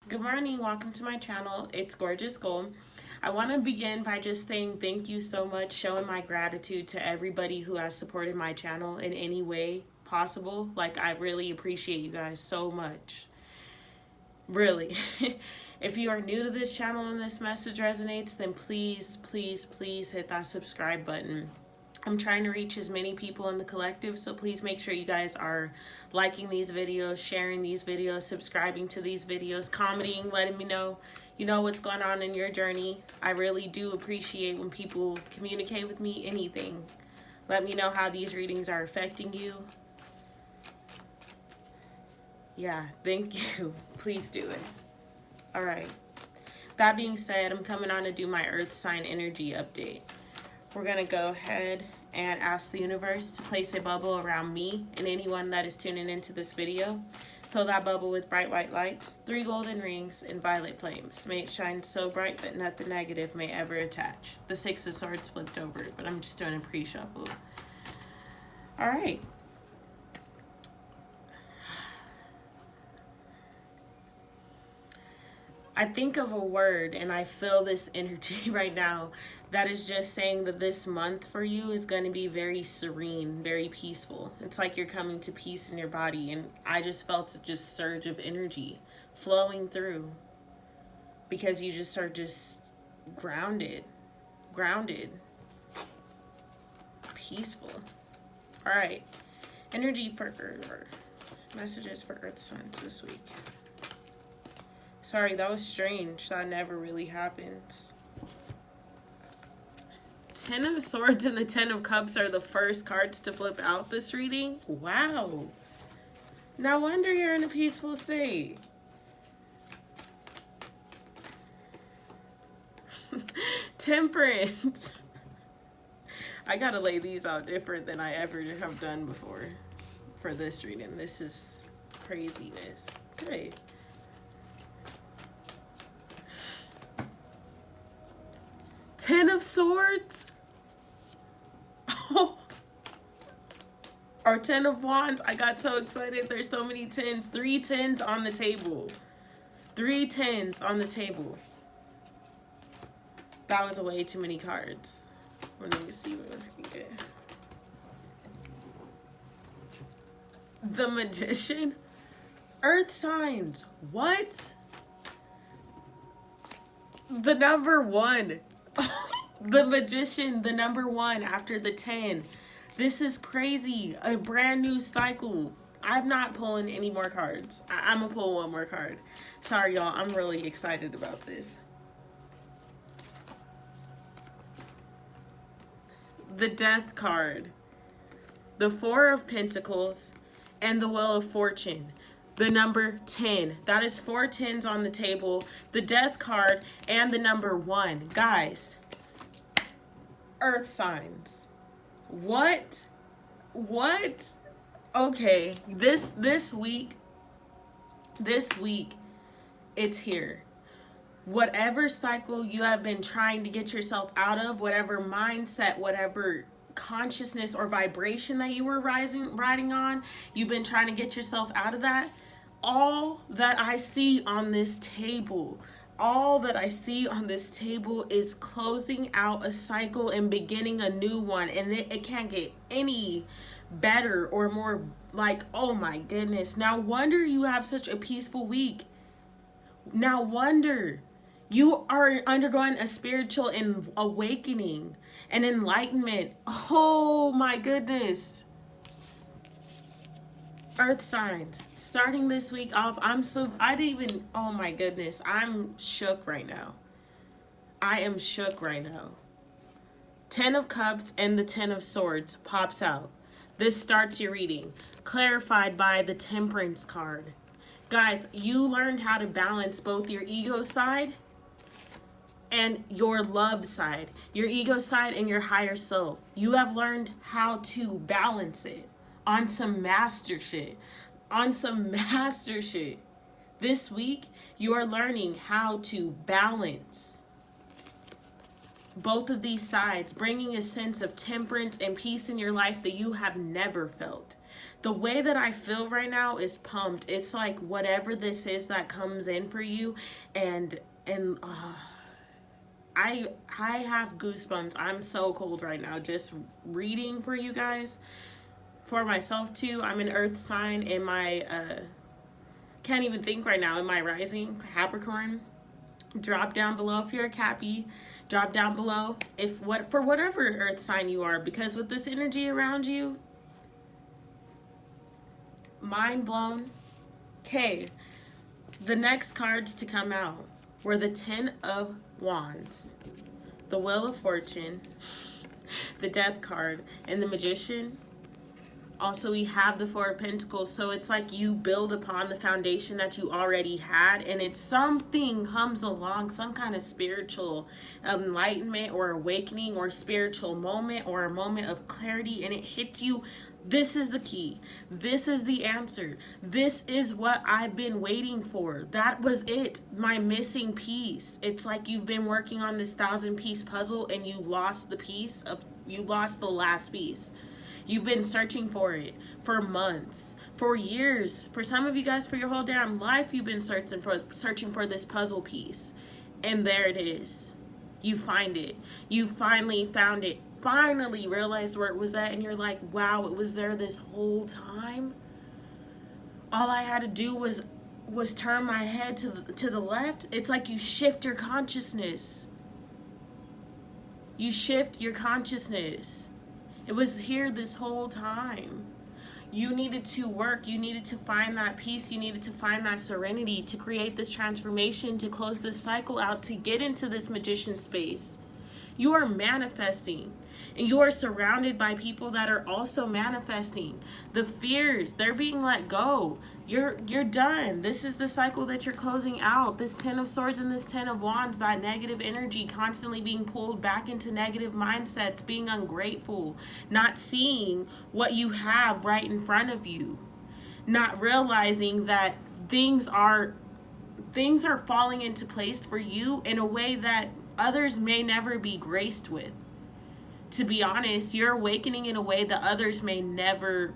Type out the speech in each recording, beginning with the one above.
Good morning, welcome to my channel. It's Gorgeous Gold. I want to begin by just saying thank you so much, showing my gratitude to everybody who has supported my channel in any way possible. Like, I really appreciate you guys so much. Really. If you are new to this channel and this message resonates, then please, please, please hit that subscribe button. I'm trying to reach as many people in the collective, so please make sure you guys are liking these videos, sharing these videos, subscribing to these videos, commenting, letting me know, what's going on in your journey. I really do appreciate when people communicate with me, anything. Let me know how these readings are affecting you. Yeah, thank you. Please do it. All right. That being said, I'm coming on to do my Earth sign energy update. We're going to go ahead and ask the universe to place a bubble around me and anyone that is tuning into this video. Fill that bubble with bright white lights, 3 golden rings, and violet flames. May it shine so bright that nothing negative may ever attach. The 6 of Swords flipped over, but I'm just doing a pre-shuffle. All right. I think of a word and I feel this energy right now that is just saying that this month for you is going to be very serene, very peaceful. It's like you're coming to peace in your body, and I just felt a just surge of energy flowing through because you just are just grounded, peaceful. All right, energy for messages for Earth signs this week. Sorry, that was strange. That never really happens. 10 of Swords and the 10 of Cups are the first cards to flip out this reading. Wow. No wonder you're in a peaceful state. Temperance. I gotta lay these out different than I ever have done before for this reading. This is craziness. Okay. Ten of Swords? Oh. Or 10 of Wands. I got so excited. There's so many 10s. 3 10s on the table. 3 10s on the table. That was way too many cards. Let me see what I can get. The Magician? Earth signs. What? The number 1. The Magician, the number 1 after the 10. This is crazy. A brand new cycle. I'm not pulling any more cards. I'm gonna pull one more card. Sorry, y'all. I'm really excited about this. The Death card. The 4 of Pentacles and the Wheel of Fortune. The number 10. That is 4 10s on the table. The Death card and the number 1. Guys. Earth signs. What? Okay, this week it's here. Whatever cycle you have been trying to get yourself out of, whatever mindset, whatever consciousness or vibration that you were riding on, you've been trying to get yourself out of that. All that I see on this table, is closing out a cycle and beginning a new one. And it can't get any better or more, like, oh my goodness. No wonder you have such a peaceful week. No wonder you are undergoing a spiritual awakening and enlightenment. Oh my goodness. Earth signs. Starting this week off, oh my goodness, I'm shook right now. I am shook right now. 10 of Cups and the 10 of Swords pops out. This starts your reading. Clarified by the Temperance card. Guys, you learned how to balance both your ego side and your love side. Your ego side and your higher self. You have learned how to balance it. On some master shit. This week, you are learning how to balance both of these sides, bringing a sense of temperance and peace in your life that you have never felt. The way that I feel right now is pumped. It's like whatever this is that comes in for you, and I have goosebumps. I'm so cold right now just reading for you guys. For myself too, I'm an earth sign in my can't even think right now, in my rising Capricorn. Drop down below if you're a Cappy. Drop down below if for whatever earth sign you are, because with this energy around you, mind blown. Okay, the next cards to come out were the 10 of Wands, the Wheel of Fortune, the Death card, and the Magician. Also, we have the Four of Pentacles, so it's like you build upon the foundation that you already had, and it's something comes along, some kind of spiritual enlightenment or awakening or spiritual moment or a moment of clarity, and it hits you. This is the key. This is the answer. This is what I've been waiting for. That was it, my missing piece. It's like you've been working on this 1,000-piece puzzle and you lost you lost the last piece. You've been searching for it for months, for years. For some of you guys, for your whole damn life, you've been searching for this puzzle piece. And there it is. You find it. You finally found it. Finally realized where it was at, and you're like, wow, it was there this whole time. All I had to do was turn my head to the left. It's like you shift your consciousness. You shift your consciousness. It was here this whole time. You needed to work. You needed to find that peace. You needed to find that serenity to create this transformation, to close this cycle out, to get into this magician space. You are manifesting, and you are surrounded by people that are also manifesting. The fears, they're being let go. You're done. This is the cycle that you're closing out. This 10 of Swords and this 10 of Wands, that negative energy constantly being pulled back into negative mindsets, being ungrateful, not seeing what you have right in front of you, not realizing that things are falling into place for you in a way that others may never be graced with. To be honest, you're awakening in a way that others may never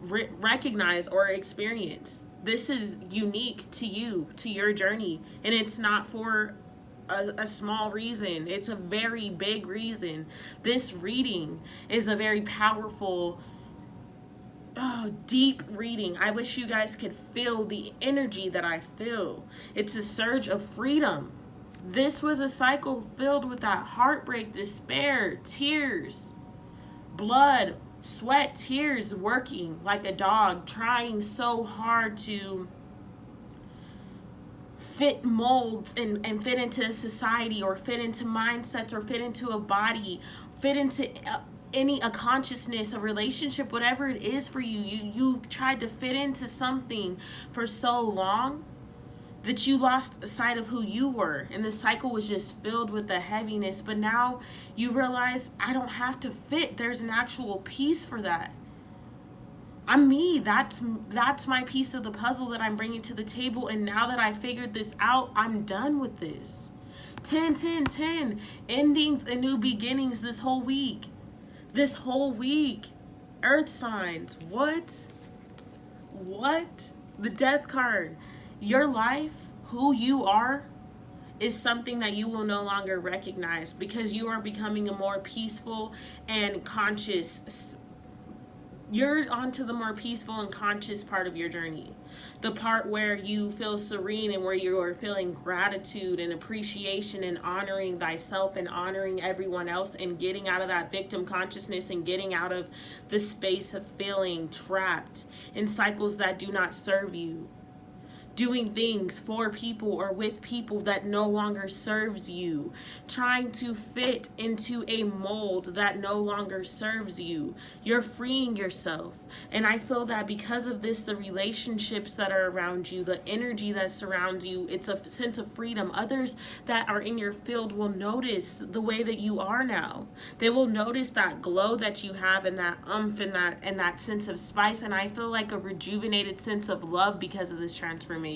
recognize or experience. This is unique to you, to your journey, and it's not for a small reason. It's a very big reason. This reading is a very powerful, deep reading. I wish you guys could feel the energy that I feel. It's a surge of freedom. This was a cycle filled with that heartbreak, despair, tears, blood, sweat, tears, working like a dog, trying so hard to fit molds and fit into society, or fit into mindsets, or fit into a body, fit into a consciousness, a relationship, whatever it is for you. You've tried to fit into something for so long that you lost sight of who you were, and the cycle was just filled with the heaviness. But now you realize, I don't have to fit. There's an actual piece for that. I'm me. That's my piece of the puzzle that I'm bringing to the table. And now that I figured this out, I'm done with this. 10, 10, 10. Endings and new beginnings this whole week. This whole week. Earth signs. What? The Death card. Your life, who you are, is something that you will no longer recognize, because you are becoming a more peaceful and conscious. You're onto the more peaceful and conscious part of your journey. The part where you feel serene, and where you are feeling gratitude and appreciation and honoring thyself and honoring everyone else, and getting out of that victim consciousness and getting out of the space of feeling trapped in cycles that do not serve you. Doing things for people or with people that no longer serves you. Trying to fit into a mold that no longer serves you. You're freeing yourself. And I feel that because of this, the relationships that are around you, the energy that surrounds you, it's a sense of freedom. Others that are in your field will notice the way that you are now. They will notice that glow that you have, and that umph, and that sense of spice. And I feel like a rejuvenated sense of love because of this transformation.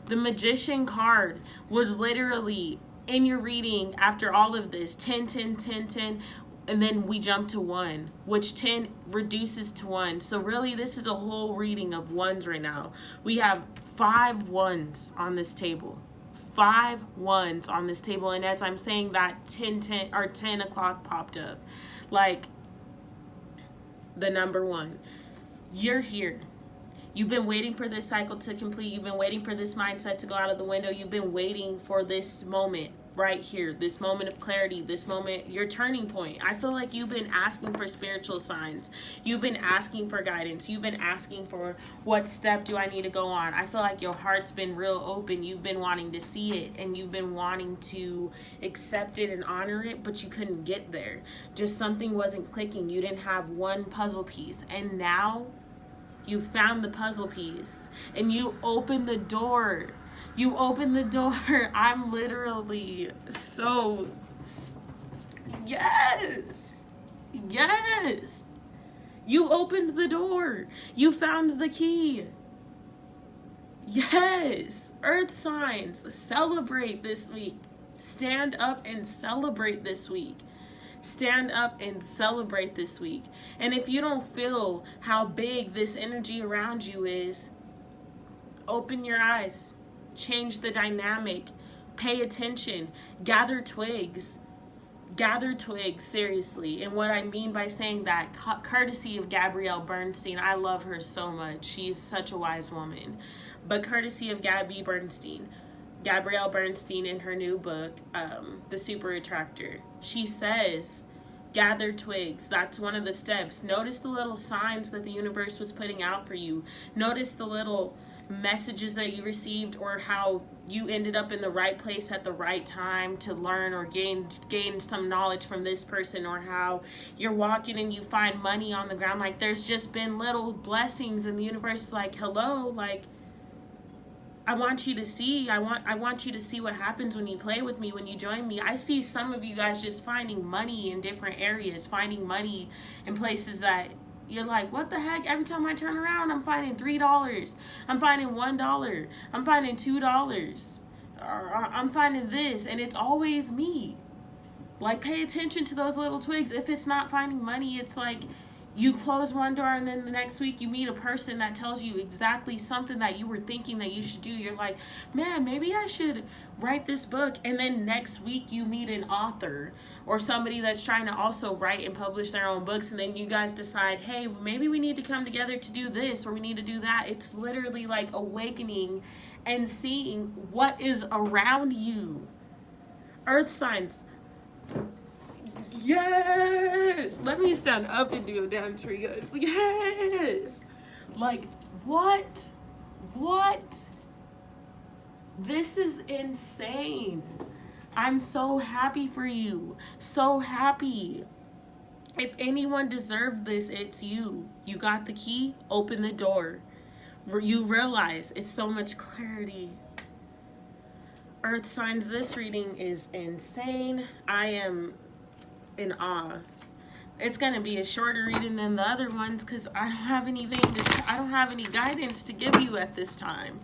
The Magician card was literally in your reading after all of this. 10, 10, 10, 10. and then we jump to 1, which 10 reduces to 1. So really, this is a whole reading of ones right now. We have 5 ones on this table. 5 ones on this table. And as I'm saying that, 10 o'clock popped up. Like, the number 1. You're here. You've been waiting for this cycle to complete. You've been waiting for this mindset to go out of the window. You've been waiting for this moment right here, this moment of clarity, this moment, your turning point. I feel like you've been asking for spiritual signs. You've been asking for guidance. You've been asking for, what step do I need to go on? I feel like your heart's been real open. You've been wanting to see it, and you've been wanting to accept it and honor it, but you couldn't get there. Just something wasn't clicking. You didn't have one puzzle piece. And now you found the puzzle piece, and you opened the door. You opened the door. I'm literally so, yes, yes. You opened the door. You found the key. Yes. Earth signs, celebrate this week. Stand up and celebrate this week. Stand up and celebrate this week. And if you don't feel how big this energy around you is, open your eyes. Change the dynamic. Pay attention. Gather twigs. Gather twigs, seriously. And what I mean by saying that, courtesy of Gabrielle Bernstein. I love her so much. She's such a wise woman. But courtesy of Gabrielle Bernstein, in her new book, The Super Attractor, she says, gather twigs. That's one of the steps. Notice the little signs that the universe was putting out for you. Notice the little messages that you received, or how you ended up in the right place at the right time to learn or gain some knowledge from this person, or how you're walking and you find money on the ground. Like, there's just been little blessings, and the universe is like, hello, like, I want you to see. I want you to see what happens when you play with me, when you join me. I see some of you guys just finding money in different areas, finding money in places that you're like, what the heck? Every time I turn around, I'm finding $3. I'm finding $1. I'm finding $2. I'm finding this, and it's always me. Like, pay attention to those little twigs. If it's not finding money, it's like you close one door, and then the next week you meet a person that tells you exactly something that you were thinking that you should do. You're like, man, maybe I should write this book. And then next week you meet an author or somebody that's trying to also write and publish their own books. And then you guys decide, hey, maybe we need to come together to do this, or we need to do that. It's literally like awakening and seeing what is around you. Earth signs. Yes! Let me stand up and do a dance for you guys. Yes! Like, what? What? This is insane. I'm so happy for you. So happy. If anyone deserved this, it's you. You got the key, open the door. You realize it's so much clarity. Earth signs, this reading is insane. I am in awe. It's gonna be a shorter reading than the other ones because I don't have any guidance to give you at this time.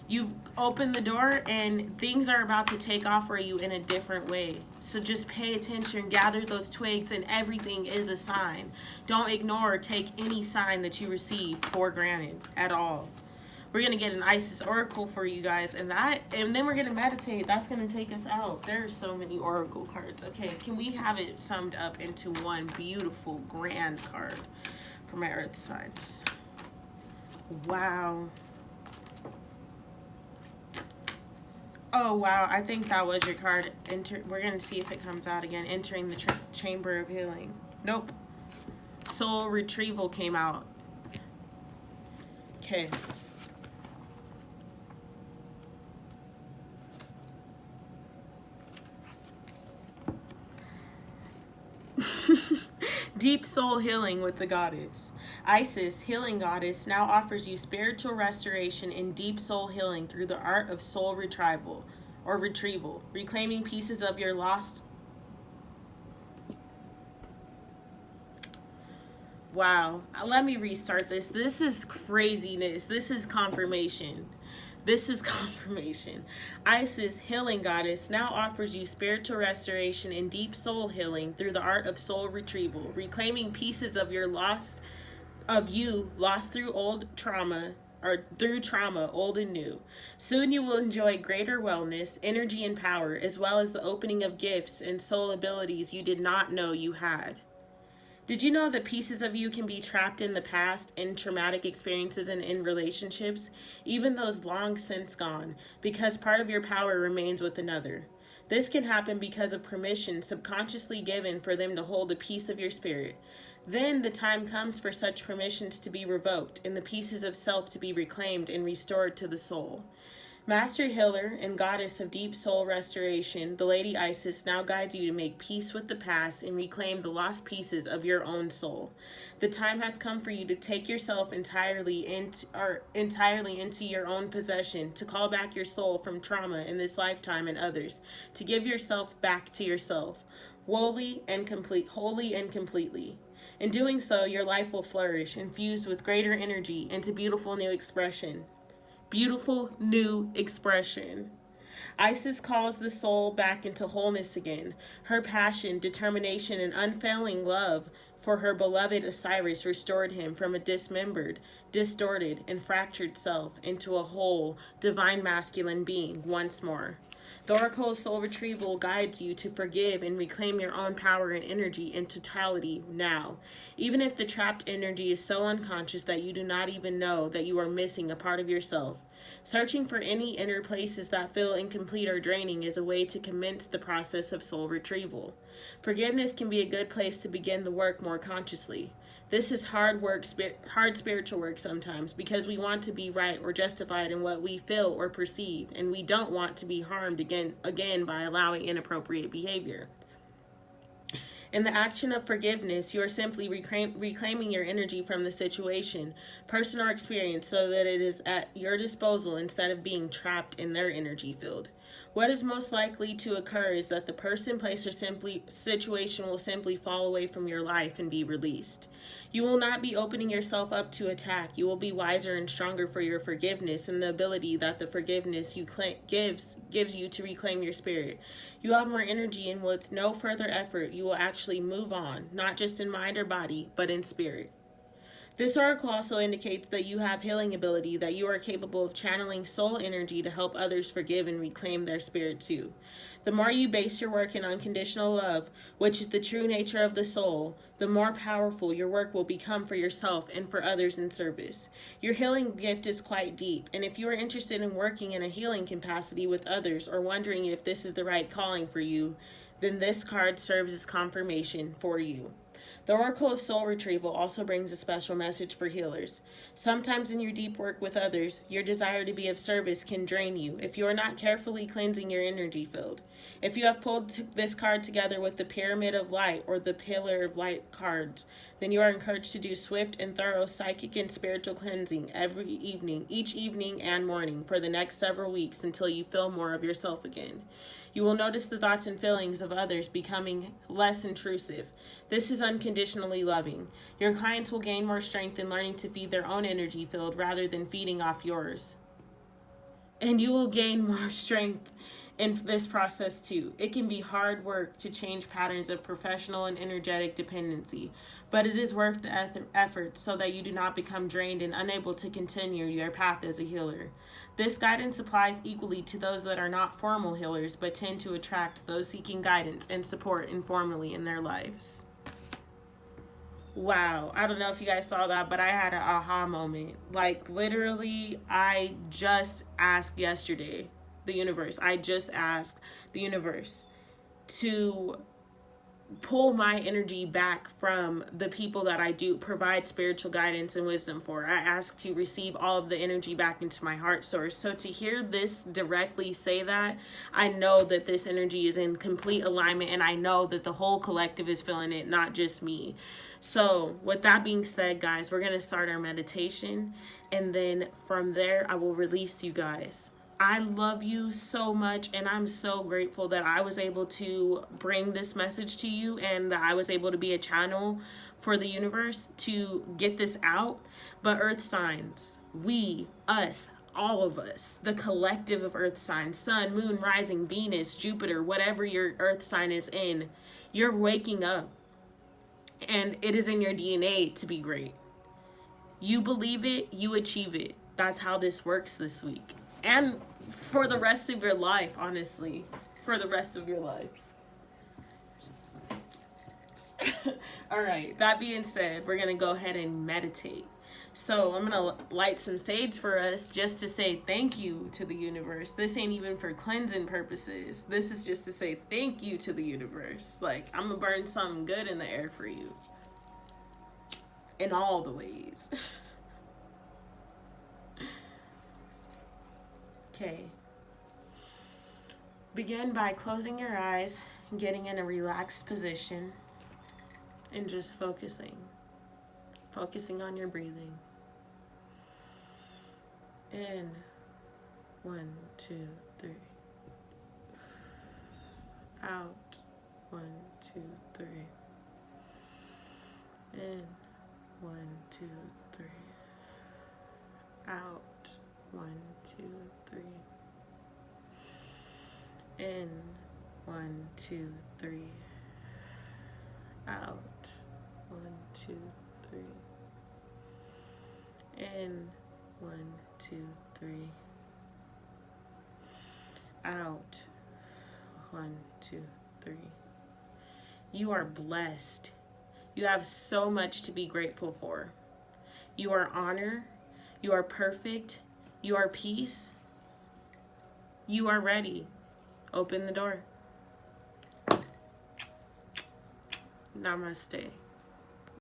You've opened the door, and things are about to take off for you in a different way. So just pay attention, gather those twigs, and everything is a sign. Don't ignore or take any sign that you receive for granted at all. We're going to get an Isis Oracle for you guys, and then we're going to meditate. That's going to take us out. There are so many Oracle cards. Okay, can we have it summed up into one beautiful, grand card for my Earth signs? Wow. Oh, wow. I think that was your card. We're going to see if it comes out again. Entering the Chamber of Healing. Nope. Soul Retrieval came out. Okay. Deep soul healing with the goddess. Isis, healing goddess, now offers you spiritual restoration and deep soul healing through the art of soul retrieval, reclaiming pieces of your lost. Wow. Let me restart this. This is craziness. This is confirmation. This is confirmation. Isis, healing goddess, now offers you spiritual restoration and deep soul healing through the art of soul retrieval, reclaiming pieces of your lost through old trauma or through trauma, old and new. Soon you will enjoy greater wellness, energy, and power, as well as the opening of gifts and soul abilities you did not know you had. Did you know that pieces of you can be trapped in the past, in traumatic experiences, and in relationships, even those long since gone, because part of your power remains with another? This can happen because of permission subconsciously given for them to hold a piece of your spirit. Then the time comes for such permissions to be revoked and the pieces of self to be reclaimed and restored to the soul. Master healer and goddess of deep soul restoration, the Lady Isis now guides you to make peace with the past and reclaim the lost pieces of your own soul. The time has come for you to take yourself entirely into your own possession, to call back your soul from trauma in this lifetime and others, to give yourself back to yourself, wholly and completely. In doing so, your life will flourish, infused with greater energy into beautiful new expression. Beautiful new expression. Isis calls the soul back into wholeness again. Her passion, determination, and unfailing love for her beloved Osiris restored him from a dismembered, distorted, and fractured self into a whole, divine masculine being once more. The Oracle of Soul Retrieval guides you to forgive and reclaim your own power and energy in totality now, even if the trapped energy is so unconscious that you do not even know that you are missing a part of yourself. Searching for any inner places that feel incomplete or draining is a way to commence the process of soul retrieval. Forgiveness can be a good place to begin the work more consciously. This is hard spiritual work sometimes, because we want to be right or justified in what we feel or perceive, and we don't want to be harmed again by allowing inappropriate behavior. In the action of forgiveness, you are simply reclaiming your energy from the situation, person, or experience so that it is at your disposal instead of being trapped in their energy field. What is most likely to occur is that the person, place, or situation will simply fall away from your life and be released. You will not be opening yourself up to attack. You will be wiser and stronger for your forgiveness and the ability that the forgiveness gives you to reclaim your spirit. You have more energy, and with no further effort, you will actually move on, not just in mind or body, but in spirit. This oracle also indicates that you have healing ability, that you are capable of channeling soul energy to help others forgive and reclaim their spirit too. The more you base your work in unconditional love, which is the true nature of the soul, the more powerful your work will become for yourself and for others in service. Your healing gift is quite deep, and if you are interested in working in a healing capacity with others or wondering if this is the right calling for you, then this card serves as confirmation for you. The Oracle of Soul Retrieval also brings a special message for healers. Sometimes in your deep work with others, your desire to be of service can drain you if you are not carefully cleansing your energy field. If you have pulled this card together with the Pyramid of Light or the Pillar of Light cards, then you are encouraged to do swift and thorough psychic and spiritual cleansing each evening and morning for the next several weeks until you feel more of yourself again. You will notice the thoughts and feelings of others becoming less intrusive. This is unconditionally loving. Your clients will gain more strength in learning to feed their own energy field rather than feeding off yours. And you will gain more strength in this process too. It can be hard work to change patterns of professional and energetic dependency, but it is worth the effort so that you do not become drained and unable to continue your path as a healer. This guidance applies equally to those that are not formal healers but tend to attract those seeking guidance and support informally in their lives. Wow, I don't know if you guys saw that, but I had an aha moment. Like, literally, I just asked yesterday I just asked the universe to pull my energy back from the people that I do provide spiritual guidance and wisdom for. I ask to receive all of the energy back into my heart source. So to hear this directly say that, I know that this energy is in complete alignment, and I know that the whole collective is feeling it, not just me. So with that being said, guys, we're going to start our meditation, and then from there I will release you guys. I love you so much, and I'm so grateful that I was able to bring this message to you and that I was able to be a channel for the universe to get this out. But EarthSigns, we, us, all of us, the collective of earth signs, sun, moon, rising, Venus, Jupiter, whatever your earth sign is in, you're waking up. And it is in your DNA to be great. You believe it, you achieve it. That's how this works this week. And for the rest of your life, honestly. For the rest of your life. All right, that being said, we're going to go ahead and meditate. So I'm going to light some sage for us just to say thank you to the universe. This ain't even for cleansing purposes. This is just to say thank you to the universe. Like, I'm going to burn something good in the air for you. In all the ways. Okay. Begin by closing your eyes and getting in a relaxed position and just focusing. Focusing on your breathing. In. 1, 2, 3. Out. 1, 2, 3. In. 1, 2, 3. Out. 1, 2, 3. In. 1, 2, 3. Out. 1, 2, 3. In. 1, 2, 3. Out. 1, 2, 3. You are blessed. You have so much to be grateful for. You are honor. You are perfect. You are peace. You are ready. Open the door. Namaste.